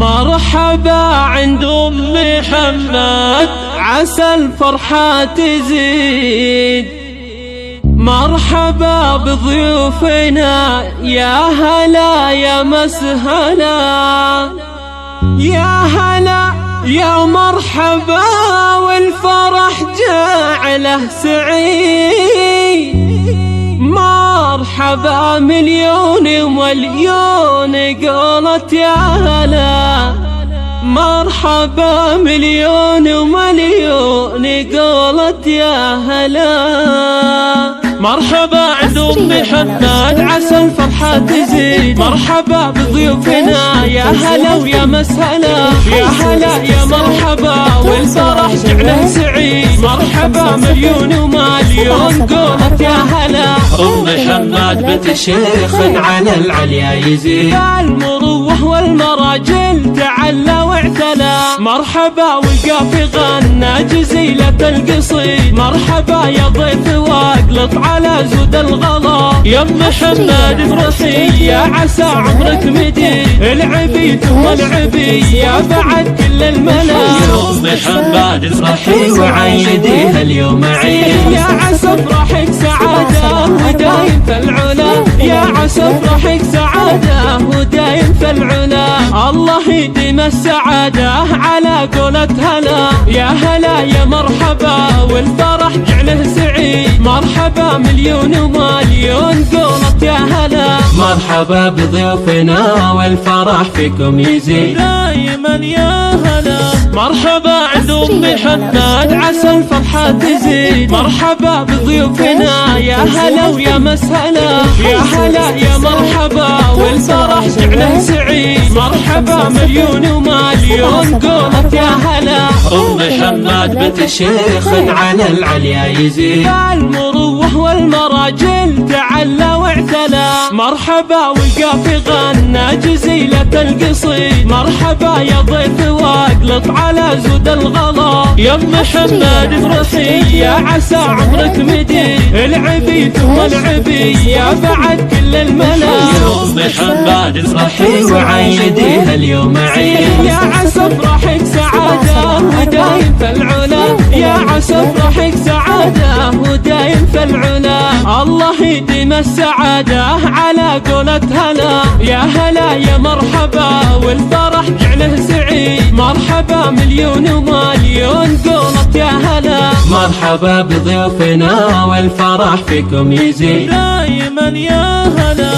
مرحبا عند أم محمد عسى الفرحة تزيد. مرحبا بضيوفنا يا هلا يا مسهلا، يا هلا يا مرحبا والفرح جعله سعيد. مرحبا مليون ومليون قولت يا هلا، مرحبا مليون ومليون قولت يا هلا. مرحبا عند أم محمد عسى الفرحة تزيد. مرحبا بضيوفنا يا هلا ويا مسهلا، يا هلا يا مرحبا والفرح جعله سعيد. مرحبا مليون ومليون قولت يا هلا. أم محمد بنت الشيخ على العليا يزيد، المروح والمراجل تعلى واعتلى. مرحبا والقافي غنى جزيلة القصيد. مرحبا يا ضيف واقلط على زود الغلا. يا ام محمد افرحي يا عسى عمرك مديد. العبي ثم العبي يا بعد كل الملا. يا ام محمد افرحي وعيديها اليوم عيد. يا عسى افرحك سعادة ودايم في العلا، يا عسى افرحك سعادة ودايم في العلا. الله يديم السعادة على قولة هلا، يا هلا يا مرحبا والفرح جعله سعيد. مرحبا مليون ومليون قولت يا هلا. مرحبا بضيوفنا والفرح فيكم يزيد دايما يا هلا. مرحبا عند أم محمد عسى الفرحة تزيد. مرحبا بضيوفنا يا هلا ويا مسهلا، يا هلا يا مرحبا والفرح جعله سعيد. مرحبا مليون ومليون قولت يا هلا. أم محمد بنت الشيخ على العليا يزيد، المروح والمراجل تعلى واعتلى. مرحبا والقافي غنى جزيلة القصيد. مرحبا يا ضيف واقلط على زود الغلا. يا ام محمد افرحي يا عسى عمرك مديد. العبي ثم العبي يا بعد كل الملا. يا ام محمد افرحي وعيديها اليوم عيد. يا عسى افرحك سعادة ودايم في العلا، يا عسى افرحك سعادة ودايم في العلا. الله يديم السعادة على قولة هلا، يا هلا يا مرحبا والفرح جعله سعيد. مرحبا مليون ومليون قولت يا هلا. مرحبا بضيوفنا والفرح فيكم يزيد دايما يا هلا.